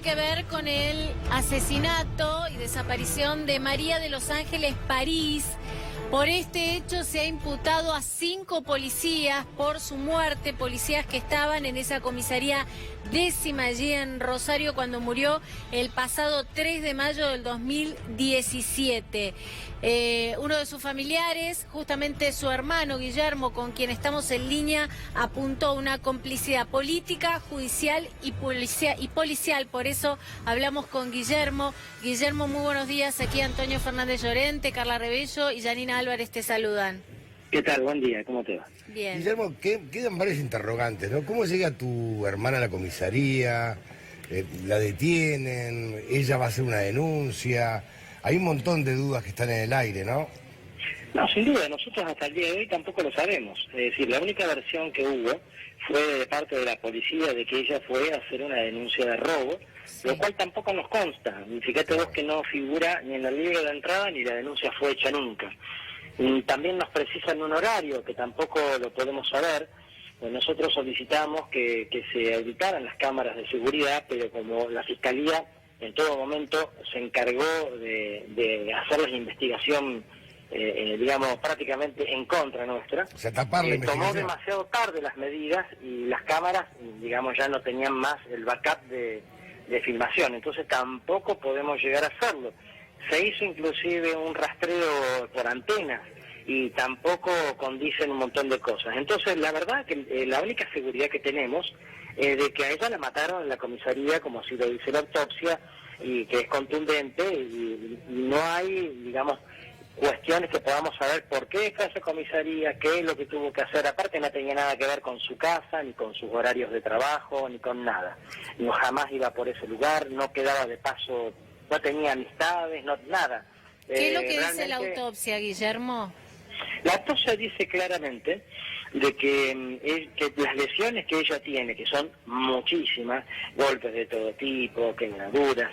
que ver con el asesinato y desaparición de María de los Ángeles París. Por este hecho se ha imputado a 5 policías por su muerte, policías que estaban en esa comisaría 10ª allí en Rosario cuando murió el pasado 3 de mayo del 2017. Uno de sus familiares, justamente su hermano Guillermo, con quien estamos en línea, apuntó una complicidad política, judicial y policial. Por eso hablamos con Guillermo. Guillermo, muy buenos días. Aquí Antonio Fernández Llorente, Carla Rebello y Janina Álvarez te saludan. ¿Qué tal? Buen día, ¿cómo te va? Bien. Guillermo, quedan varios interrogantes, ¿no? ¿Cómo llega tu hermana a la comisaría? ¿La detienen? ¿Ella va a hacer una denuncia? Hay un montón de dudas que están en el aire, ¿no? No, sin duda, nosotros hasta el día de hoy tampoco lo sabemos. Es decir, la única versión que hubo fue de parte de la policía de que ella fue a hacer una denuncia de robo, sí, lo cual tampoco nos consta. Fíjate vos que no figura ni en el libro de entrada ni la denuncia fue hecha nunca. Y también nos precisan un horario que tampoco lo podemos saber. Pues nosotros solicitamos que se auditaran las cámaras de seguridad, pero como la Fiscalía en todo momento se encargó de hacer la investigación, digamos, prácticamente en contra nuestra, o sea, tapar la investigación. Tomó demasiado tarde las medidas y las cámaras, digamos, ya no tenían más el backup de filmación, entonces tampoco podemos llegar a hacerlo. Se hizo inclusive un rastreo por antenas y tampoco condicen un montón de cosas. Entonces, la verdad que la única seguridad que tenemos es de que a ella la mataron en la comisaría, como así lo dice la autopsia, y que es contundente, y no hay, digamos, cuestiones que podamos saber por qué fue a esa comisaría, qué es lo que tuvo que hacer. Aparte no tenía nada que ver con su casa, ni con sus horarios de trabajo, ni con nada. No, jamás iba por ese lugar, no quedaba de paso, no tenía amistades, no, nada. ¿Qué es lo que dice la autopsia, Guillermo? La autopsia dice claramente de que las lesiones que ella tiene, que son muchísimas, golpes de todo tipo, quemaduras,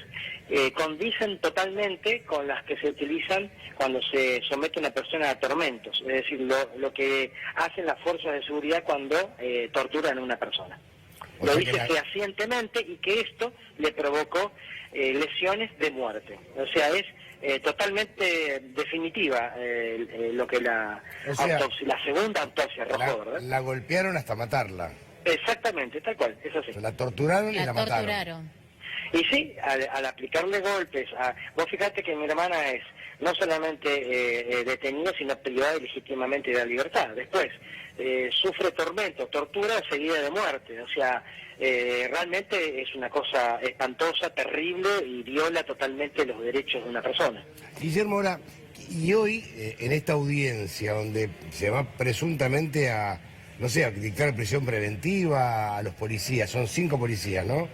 condicen totalmente con las que se utilizan cuando se somete a una persona a tormentos, es decir, lo que hacen las fuerzas de seguridad cuando torturan a una persona. Lo dice fehacientemente y que esto le provocó lesiones de muerte. O sea, es totalmente definitiva lo que la segunda autopsia arrojó, ¿verdad? La golpearon hasta matarla. Exactamente, tal cual, es así. La torturaron y la mataron. Y sí, al aplicarle golpes, vos fíjate que mi hermana es no solamente detenida, sino privada legítimamente de la libertad. Después, sufre tormento, tortura seguida de muerte. O sea, realmente es una cosa espantosa, terrible y viola totalmente los derechos de una persona. Guillermo, ahora, y hoy, en esta audiencia donde se va presuntamente a, no sé, a dictar prisión preventiva a los policías, son 5 policías, ¿no?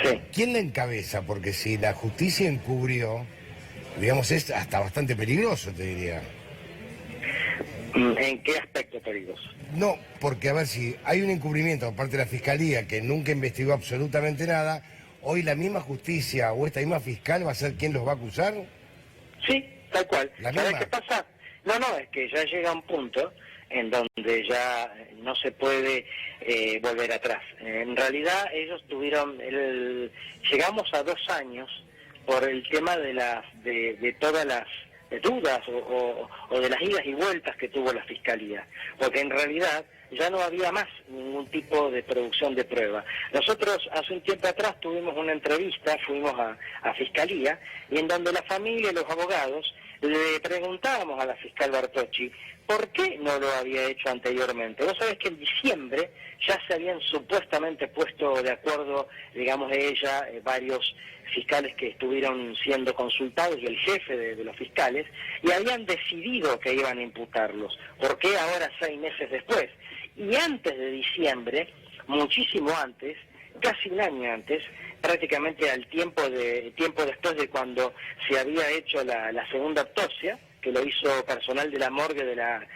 Sí. ¿Quién la encabeza? Porque si la justicia encubrió, digamos, es hasta bastante peligroso, te diría. ¿En qué aspecto peligroso? No, porque a ver, si hay un encubrimiento por parte de la Fiscalía que nunca investigó absolutamente nada, hoy la misma justicia o esta misma fiscal va a ser quien los va a acusar. Sí, tal cual. ¿Sabes qué pasa? No, es que ya llega un punto en donde ya no se puede volver atrás. En realidad ellos llegamos a 2 años por el tema de todas las dudas o de las idas y vueltas que tuvo la Fiscalía, porque en realidad ya no había más ningún tipo de producción de prueba. Nosotros hace un tiempo atrás tuvimos una entrevista, fuimos a Fiscalía, y en donde la familia y los abogados le preguntábamos a la fiscal Bartocci por qué no lo había hecho anteriormente. Vos sabés que en diciembre ya se habían supuestamente puesto de acuerdo, digamos, ella, varios fiscales que estuvieron siendo consultados y el jefe de los fiscales, y habían decidido que iban a imputarlos. ¿Por qué ahora 6 meses después? Y antes de diciembre, muchísimo antes, casi un año antes, prácticamente al tiempo después de cuando se había hecho la segunda autopsia, que lo hizo personal de la morgue de la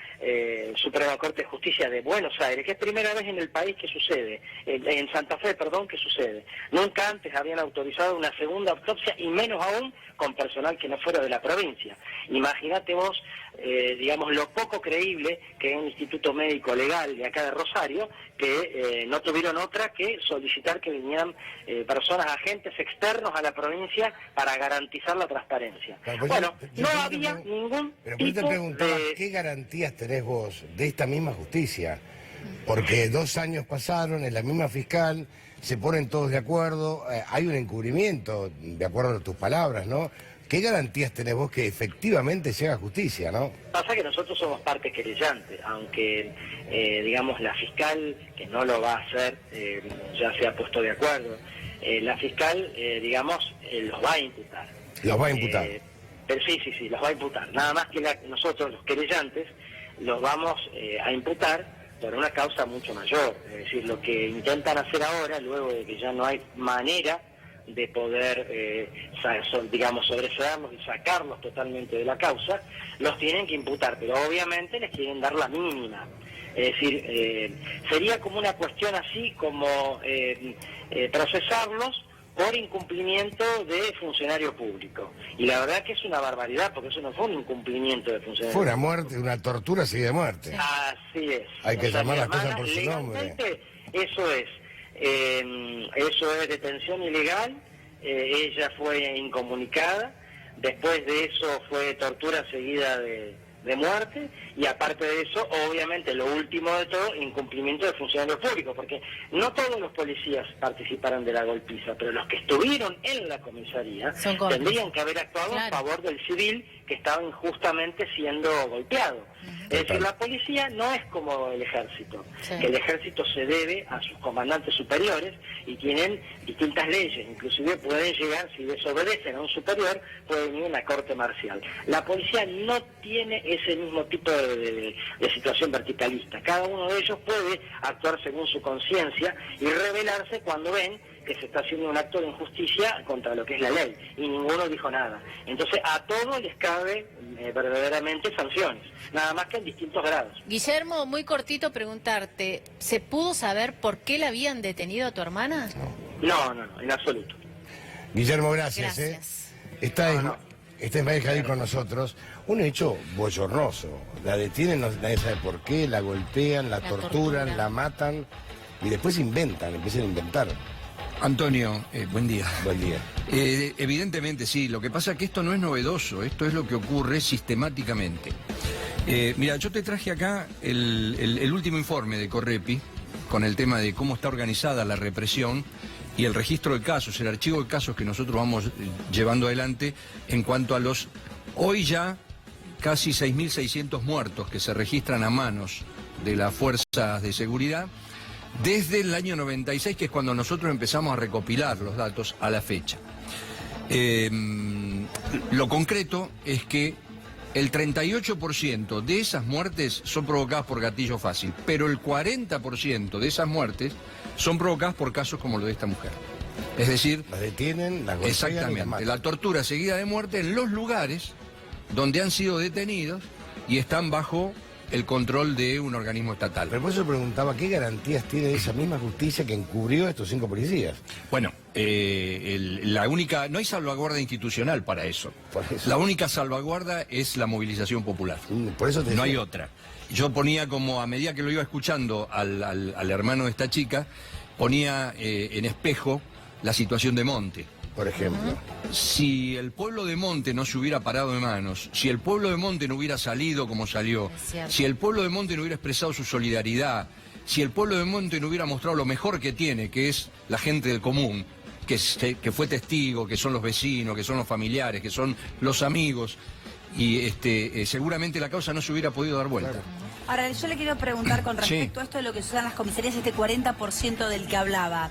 Suprema Corte de Justicia de Buenos Aires, que es primera vez en el país que sucede, en Santa Fe, perdón, que sucede. Nunca antes habían autorizado una segunda autopsia, y menos aún con personal que no fuera de la provincia. Imagínate vos, digamos, lo poco creíble que es un instituto médico legal de acá de Rosario, que no tuvieron otra que solicitar que vinieran personas, agentes externos a la provincia para garantizar la transparencia. Claro, pues bueno, no había ningún tipo te preguntaba, de... ¿qué garantías tenés vos de esta misma justicia? Porque 2 años pasaron, es la misma fiscal, se ponen todos de acuerdo, hay un encubrimiento, de acuerdo a tus palabras, ¿no? ¿Qué garantías tenés vos que efectivamente se haga justicia, no? Pasa que nosotros somos parte querellante, aunque, digamos, la fiscal, que no lo va a hacer, ya se ha puesto de acuerdo, la fiscal, digamos, los va a imputar. Los va a imputar. Pero sí, los va a imputar. Nada más que nosotros, los querellantes, los vamos a imputar por una causa mucho mayor. Es decir, lo que intentan hacer ahora, luego de que ya no hay manera de poder, digamos, sobreseerlos y sacarlos totalmente de la causa, los tienen que imputar, pero obviamente les quieren dar la mínima. Es decir, sería como una cuestión así como procesarlos por incumplimiento de funcionario público. Y la verdad que es una barbaridad, porque eso no fue un incumplimiento de funcionario Fue una público. muerte, una tortura seguida de muerte. Así es. Hay que llamar mi las cosas hermana, por su nombre. legalmente, eso es detención ilegal, ella fue incomunicada, después de eso fue tortura seguida de muerte, y aparte de eso, obviamente, lo último de todo, incumplimiento de funcionarios públicos, porque no todos los policías participaron de la golpiza, pero los que estuvieron en la comisaría tendrían que haber actuado a favor del civil que estaba injustamente siendo golpeado. Es decir, la policía no es como el ejército, que el ejército se debe a sus comandantes superiores y tienen distintas leyes, inclusive pueden llegar, si desobedecen a un superior, puede venir una corte marcial. La policía no tiene ese mismo tipo de situación verticalista. Cada uno de ellos puede actuar según su conciencia y rebelarse cuando ven que se está haciendo un acto de injusticia contra lo que es la ley, y ninguno dijo nada. Entonces a todos les cabe verdaderamente sanciones, nada más que en distintos grados. Guillermo, muy cortito preguntarte, ¿se pudo saber por qué la habían detenido a tu hermana? No, en absoluto. Guillermo, gracias. Gracias. Esta es Ismael Jadid con nosotros. Un hecho bochornoso. La detienen, nadie sabe por qué, la golpean, la torturan, la matan y después empiezan a inventar. Antonio, buen día. Buen día. Evidentemente sí, lo que pasa es que esto no es novedoso, esto es lo que ocurre sistemáticamente. Mira, yo te traje acá el último informe de Correpi con el tema de cómo está organizada la represión y el registro de casos, el archivo de casos que nosotros vamos llevando adelante en cuanto a los hoy ya casi 6.600 muertos que se registran a manos de las fuerzas de seguridad desde el año 96, que es cuando nosotros empezamos a recopilar los datos a la fecha. Lo concreto es que el 38% de esas muertes son provocadas por gatillo fácil, pero el 40% de esas muertes son provocadas por casos como lo de esta mujer. Es decir, las detienen, las golpean, exactamente, y las matan. la tortura seguida de muerte en los lugares donde han sido detenidos y están bajo el control de un organismo estatal. Pero por eso preguntaba, ¿qué garantías tiene esa misma justicia que encubrió a estos 5 policías? Bueno, no hay salvaguarda institucional para eso. Por eso. La única salvaguarda es la movilización popular. Por eso te No hay decía. otra. Yo ponía como, a medida que lo iba escuchando al hermano de esta chica, ponía en espejo la situación de Monte. Por ejemplo. Si el pueblo de Monte no se hubiera parado de manos, si el pueblo de Monte no hubiera salido como salió, si el pueblo de Monte no hubiera expresado su solidaridad, si el pueblo de Monte no hubiera mostrado lo mejor que tiene, que es la gente del común, que fue testigo, que son los vecinos, que son los familiares, que son los amigos, y seguramente la causa no se hubiera podido dar vuelta. Ahora, yo le quiero preguntar con respecto a esto de lo que sucede en las comisarías, este 40% del que hablaba.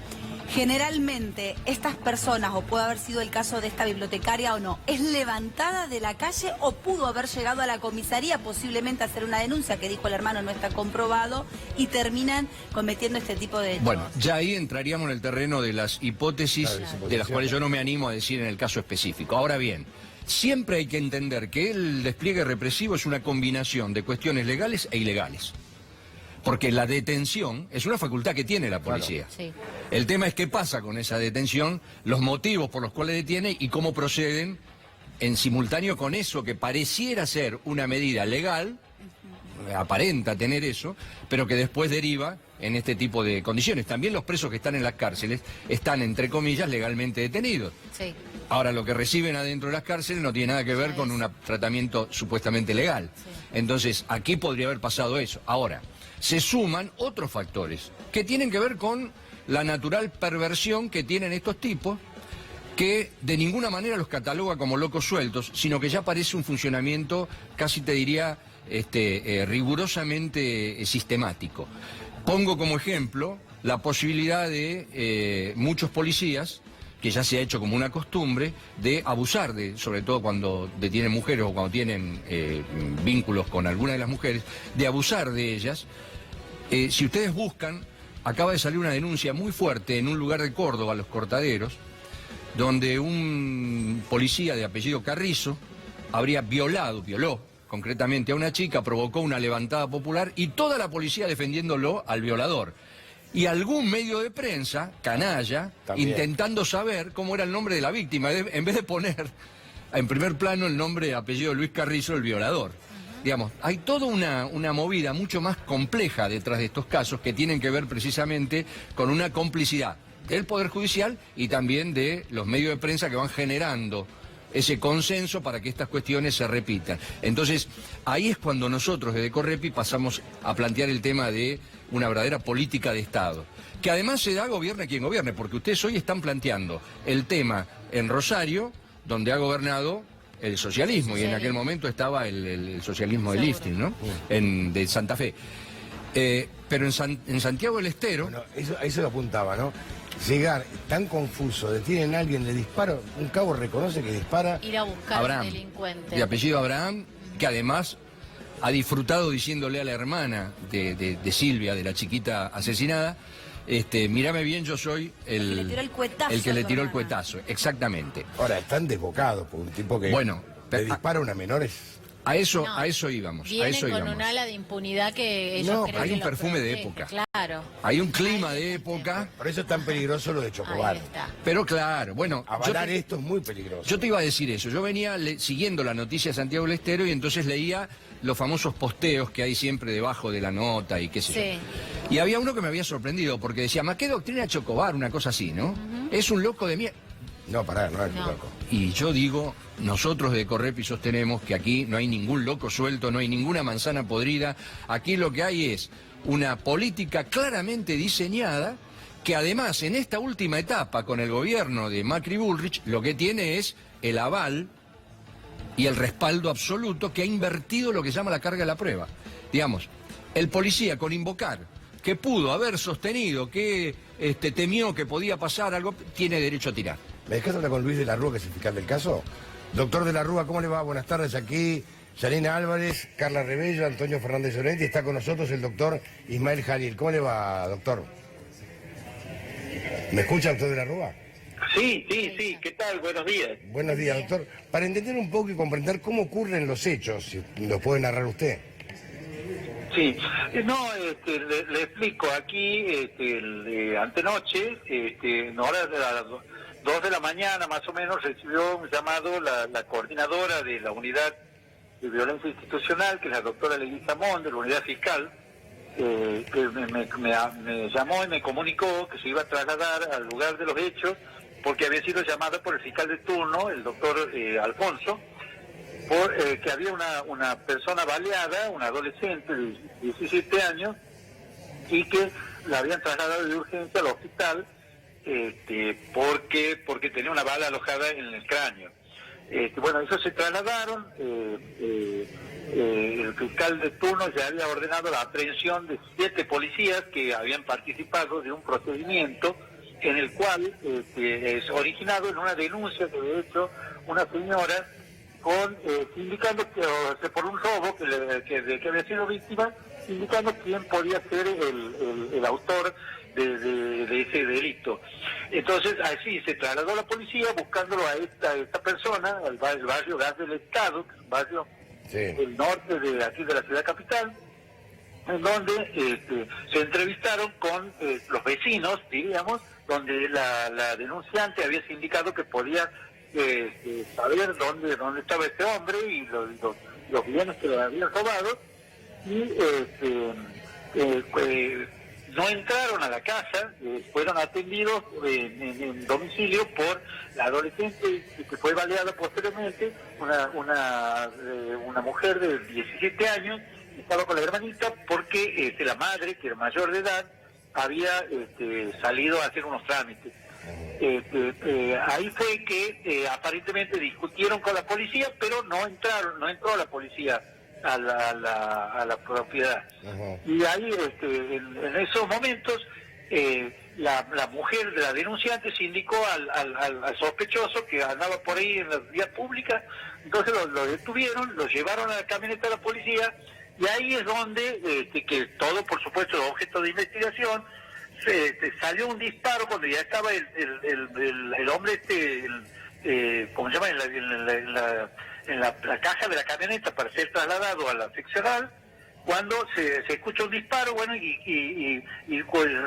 Generalmente, estas personas, o puede haber sido el caso de esta bibliotecaria o no, ¿es levantada de la calle o pudo haber llegado a la comisaría posiblemente a hacer una denuncia que dijo el hermano no está comprobado y terminan cometiendo este tipo de hechos? Bueno, ya ahí entraríamos en el terreno de las hipótesis de las cuales yo no me animo a decir en el caso específico. Ahora bien, siempre hay que entender que el despliegue represivo es una combinación de cuestiones legales e ilegales. Porque la detención es una facultad que tiene la policía. Claro. Sí. El tema es qué pasa con esa detención, los motivos por los cuales detiene y cómo proceden en simultáneo con eso que pareciera ser una medida legal, aparenta tener eso, pero que después deriva en este tipo de condiciones. También los presos que están en las cárceles están, entre comillas, legalmente detenidos. Sí. Ahora, lo que reciben adentro de las cárceles no tiene nada que ver con un tratamiento supuestamente legal. Sí. Entonces, aquí podría haber pasado eso. Ahora, se suman otros factores que tienen que ver con la natural perversión que tienen estos tipos, que de ninguna manera los cataloga como locos sueltos, sino que ya parece un funcionamiento, casi te diría, rigurosamente sistemático. Pongo como ejemplo la posibilidad de muchos policías, que ya se ha hecho como una costumbre, de abusar sobre todo cuando detienen mujeres o cuando tienen vínculos con alguna de las mujeres, de abusar de ellas. Si ustedes buscan, acaba de salir una denuncia muy fuerte en un lugar de Córdoba, Los Cortaderos, donde un policía de apellido Carrizo habría violó concretamente a una chica, provocó una levantada popular y toda la policía defendiéndolo al violador. Y algún medio de prensa, canalla, también, intentando saber cómo era el nombre de la víctima, en vez de poner en primer plano el nombre y apellido de Luis Carrizo, el violador. Digamos, hay toda una movida mucho más compleja detrás de estos casos que tienen que ver precisamente con una complicidad del Poder Judicial y también de los medios de prensa que van generando ese consenso para que estas cuestiones se repitan. Entonces, ahí es cuando nosotros desde Correpi pasamos a plantear el tema de una verdadera política de Estado, que además se da gobierne quien gobierne, porque ustedes hoy están planteando el tema en Rosario, donde ha gobernado el socialismo, y en aquel momento estaba el socialismo de Listing, ¿no? De Santa Fe. Pero en Santiago del Estero... Bueno, ahí se lo apuntaba, ¿no? Llegar tan confuso, detienen a alguien, le dispara, un cabo reconoce que dispara. Ir a buscar Abraham, al delincuente. de apellido Abraham, que además ha disfrutado diciéndole a la hermana de Silvia, de la chiquita asesinada, mírame bien, yo soy el que le tiró el cuetazo, exactamente. Ahora, están desbocados por un tipo que le dispara a una menor. A eso íbamos. Viene con un ala de impunidad que ellos creen hay que un los perfume de protege, época. Claro. Hay un clima de época. Por eso es tan peligroso lo de Chocobar. Ahí está. Pero claro, bueno. Avalar esto es muy peligroso. Yo te iba a decir eso. Yo venía siguiendo la noticia de Santiago del Estero y entonces leía los famosos posteos que hay siempre debajo de la nota y qué sé yo. Y había uno que me había sorprendido porque decía, ¿ma qué doctrina Chocobar? Una cosa así, ¿no? Es un loco de mierda. No, pará, no es loco. Y yo digo, nosotros de Correpi sostenemos que aquí no hay ningún loco suelto, no hay ninguna manzana podrida. Aquí lo que hay es una política claramente diseñada que además en esta última etapa con el gobierno de Macri Bullrich lo que tiene es el aval y el respaldo absoluto que ha invertido lo que se llama la carga de la prueba. Digamos, el policía con invocar que pudo haber sostenido que temió que podía pasar algo, tiene derecho a tirar. ¿Me dejás hablar con Luis de la Rúa, que es el fiscal del caso? Doctor de la Rúa, ¿cómo le va? Buenas tardes. Aquí Yanina Álvarez, Carla Rebello, Antonio Fernández Llorente, y está con nosotros el doctor Ismael Jalil. ¿Cómo le va, doctor? ¿Me escucha, doctor de la Rúa? Sí, ¿qué tal? Buenos días. Buenos días, doctor. Para entender un poco y comprender cómo ocurren los hechos, si los puede narrar usted. Sí, no, le explico. Aquí, antenoche, en horas de las 2 de la mañana más o menos, recibió un llamado la coordinadora de la unidad de violencia institucional, que es la doctora Leguiza Mon, de la unidad fiscal, que me llamó y me comunicó que se iba a trasladar al lugar de los hechos, porque había sido llamada por el fiscal de turno, el doctor Alfonso, que había una persona baleada, una adolescente de 17 años, y que la habían trasladado de urgencia al hospital porque tenía una bala alojada en el cráneo. Bueno, ellos se trasladaron, el fiscal de turno ya había ordenado la aprehensión de 7 policías que habían participado de un procedimiento en el cual es originado en una denuncia que de hecho una señora indicando que por un robo que había sido víctima, indicando quién podía ser el autor de ese delito. Entonces, así se trasladó la policía buscándolo a esta persona, al barrio Gas del Estado, que es un barrio del norte de aquí de la ciudad capital, en donde se entrevistaron con los vecinos, diríamos, donde la denunciante había indicado que podía saber dónde estaba este hombre y los bienes que le habían robado, y no entraron a la casa, fueron atendidos en domicilio por la adolescente que fue baleada posteriormente, una mujer de 17 años, estaba con la hermanita porque la madre, que era mayor de edad, había salido a hacer unos trámites. Ahí fue que aparentemente discutieron con la policía, pero no entró la policía a la propiedad. Y ahí en esos momentos la mujer de la denunciante se indicó al sospechoso que andaba por ahí en las vías públicas, entonces lo detuvieron, lo llevaron a la camioneta de la policía, y ahí es donde que todo, por supuesto, objeto de investigación. Salió un disparo cuando ya estaba el hombre ¿cómo se llama? En la caja de la camioneta para ser trasladado a la seccional, cuando se escucha un disparo, bueno, y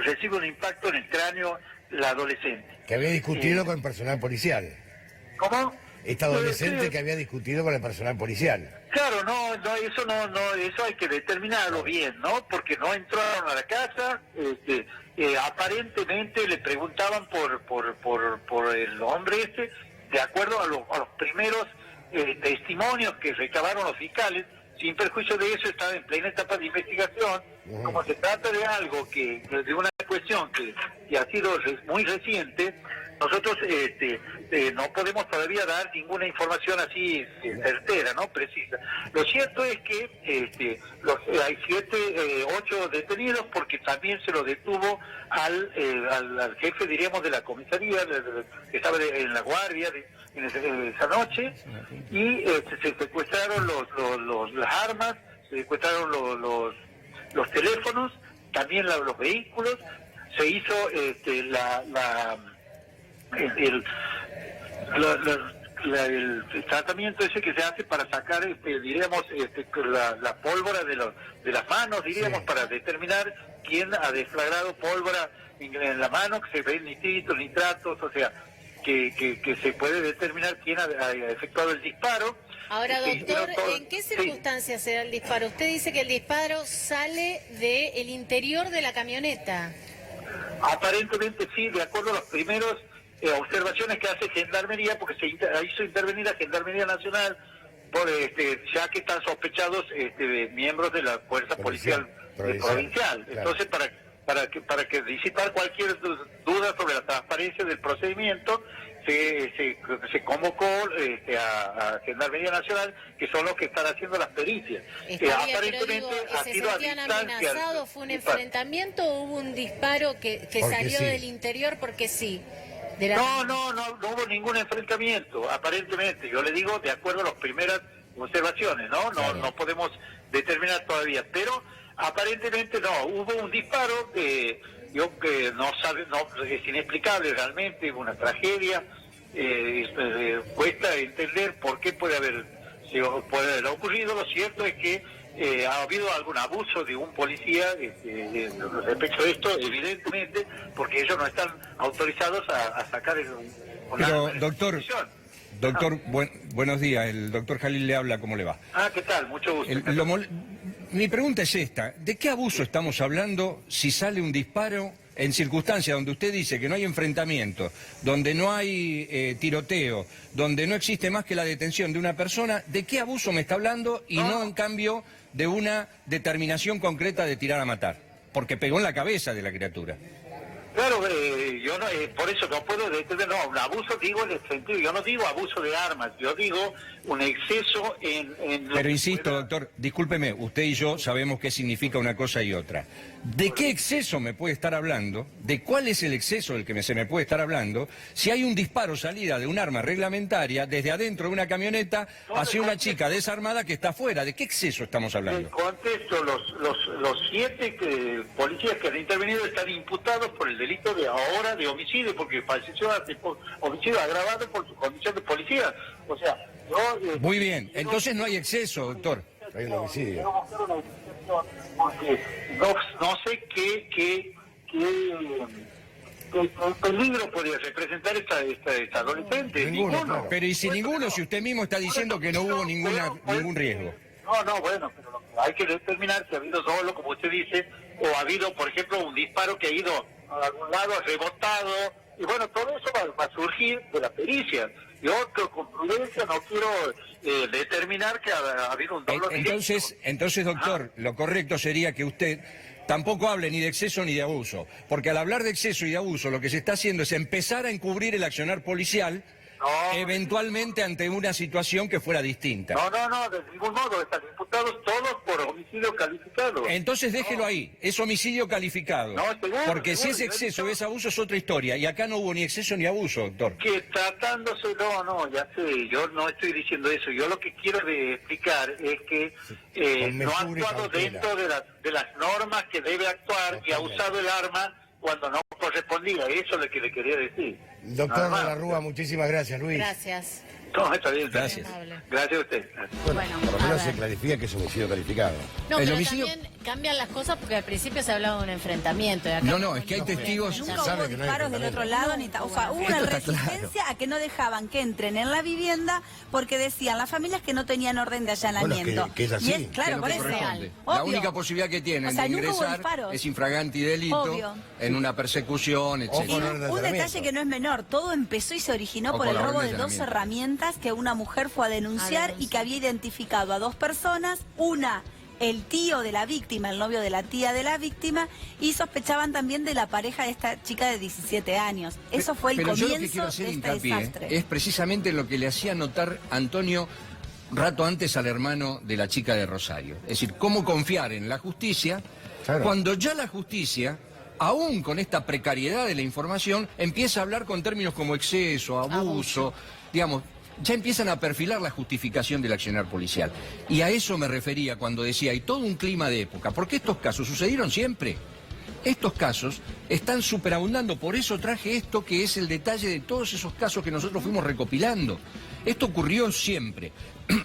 recibe un impacto en el cráneo la adolescente. Que había discutido con el personal policial. ¿Cómo? Esta adolescente que había discutido con el personal policial. Claro, eso hay que determinarlo bien, ¿no? Porque no entraron a la casa, aparentemente le preguntaban por el hombre de acuerdo a los primeros testimonios que recabaron los fiscales. Sin perjuicio de eso, estaba en plena etapa de investigación. Como se trata de algo de una cuestión que ha sido muy reciente, nosotros no podemos todavía dar ninguna información así certera, ¿no? Precisa. Lo cierto es que hay 8 detenidos, porque también se lo detuvo al jefe, diríamos, de la comisaría, que estaba en la guardia esa noche, y se secuestraron las armas, se secuestraron los teléfonos, también los vehículos, se hizo el tratamiento ese que se hace para sacar, diríamos, la pólvora de las manos, diríamos, para determinar quién ha desflagrado pólvora en la mano, que se ven nitratos, o sea, que se puede determinar quién ha efectuado el disparo. Ahora, doctor, ¿en qué circunstancias se da el disparo? Usted dice que el disparo sale del interior de la camioneta. Aparentemente sí, de acuerdo a los primeros observaciones que hace Gendarmería, porque se hizo intervenir a Gendarmería Nacional, ya que están sospechados miembros de la Fuerza Policial Provincial. Claro. Entonces, para que disipar cualquier duda sobre la transparencia del procedimiento, se convocó a Gendarmería Nacional, que son los que están haciendo las pericias. Aparentemente ha sido a distancia. ¿Fue un enfrentamiento o hubo un disparo que salió del interior porque sí? No hubo ningún enfrentamiento, aparentemente. Yo le digo, de acuerdo a las primeras observaciones, ¿no? No podemos determinar todavía, pero aparentemente no, hubo un disparo que es inexplicable realmente, una tragedia. Cuesta entender por qué puede haber ocurrido. Lo cierto es que ha habido algún abuso de un policía respecto a esto, evidentemente, porque ellos no están autorizados a sacar Pero, doctor, buenos días, el doctor Jalil le habla, ¿cómo le va? ¿Qué tal? Mucho gusto. Mi pregunta es esta: ¿de qué abuso estamos hablando si sale un disparo en circunstancias donde usted dice que no hay enfrentamiento, donde no hay tiroteo, donde no existe más que la detención de una persona? ¿De qué abuso me está hablando y no en cambio de una determinación concreta de tirar a matar? Porque pegó en la cabeza de la criatura. Claro, yo no, por eso no puedo detener, no, un abuso digo en el sentido, yo no digo abuso de armas, yo digo un exceso en Pero insisto, doctor, discúlpeme, usted y yo sabemos qué significa una cosa y otra. ¿De qué exceso me puede estar hablando? ¿De cuál es el exceso del que se me puede estar hablando? Si hay un disparo salida de un arma reglamentaria desde adentro de una camioneta hacia una chica desarmada que está afuera, ¿de qué exceso estamos hablando? Contesto, los 7 policías que han intervenido están imputados por el delito de ahora de homicidio, porque falleció por homicidio agravado por su condición de policía. O sea, yo... Muy bien, entonces no hay exceso, doctor. Hay un homicidio. Porque no sé qué peligro podría representar esta adolescente. Ninguno, claro. Pero ¿y si ninguno? Si usted mismo está diciendo que no hubo ningún riesgo. No, bueno, pero lo que hay que determinar si ha habido solo, como usted dice, o ha habido, por ejemplo, un disparo que ha ido a algún lado, ha rebotado, y bueno, todo eso va a surgir de la pericia. Yo con prudencia no quiero determinar que ha habido un dolor Entonces, doctor, lo correcto sería que usted tampoco hable ni de exceso ni de abuso, porque al hablar de exceso y de abuso lo que se está haciendo es empezar a encubrir el accionar policial eventualmente ante una situación que fuera distinta. No, de ningún modo, están imputados todos por homicidio calificado. Entonces déjelo ahí, es homicidio calificado. No, seguro, porque si seguro, es exceso o es abuso es otra historia, y acá no hubo ni exceso ni abuso, doctor. Que tratándose, ya sé, yo no estoy diciendo eso, yo lo que quiero explicar es que no ha actuado dentro de las normas que debe actuar y ha usado el arma cuando no correspondía, eso es lo que le quería decir. Doctor de la Rúa, muchísimas gracias, Luis. Gracias. No, está bien. Gracias. Gracias a usted. Bueno, por lo a menos ver. se clarifica que es homicidio calificado. No, El pero homicidio- también cambian las cosas porque al principio se hablaba de un enfrentamiento. Y acá No, es que hay testigos... Nunca sabe hubo que no hay disparos del otro lado, ni o sea, hubo una Esto está resistencia a que no dejaban que entren en la vivienda porque decían las familias que no tenían orden de allanamiento. Bueno, que es así. Y claro, que por no eso. corresponde. Obvio. La única posibilidad que tienen O sea, de nunca hubo ingresar disparos. es infraganti delito Obvio. en una persecución, Y etc. Ojo, no, un allanamiento. detalle que no es menor, todo empezó y se originó O por con el la robo orden de de 2 allanamiento. herramientas que una mujer fue a denunciar y que había identificado a 2 personas, una el tío de la víctima, el novio de la tía de la víctima, y sospechaban también de la pareja de esta chica de 17 años. Eso fue el Pero yo lo que comienzo quiero hacer de este hincapié desastre. es precisamente en lo que le hacía notar Antonio rato antes al hermano de la chica de Rosario. Es decir, cómo confiar en la justicia Claro. cuando ya la justicia, aún con esta precariedad de la información, empieza a hablar con términos como exceso, abuso, digamos, ya empiezan a perfilar la justificación del accionar policial. Y a eso me refería cuando decía, hay todo un clima de época, porque estos casos sucedieron siempre. Estos casos están superabundando, por eso traje esto que es el detalle de todos esos casos que nosotros fuimos recopilando. Esto ocurrió siempre.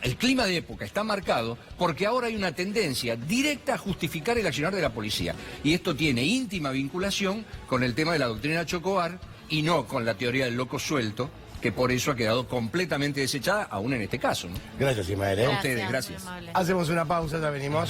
El clima de época está marcado porque ahora hay una tendencia directa a justificar el accionar de la policía. Y esto tiene íntima vinculación con el tema de la doctrina Chocobar y no con la teoría del loco suelto, que por eso ha quedado completamente desechada, aún en este caso, ¿no? Gracias, Ismael. A ustedes, gracias. muy amable. Hacemos una pausa, ya venimos.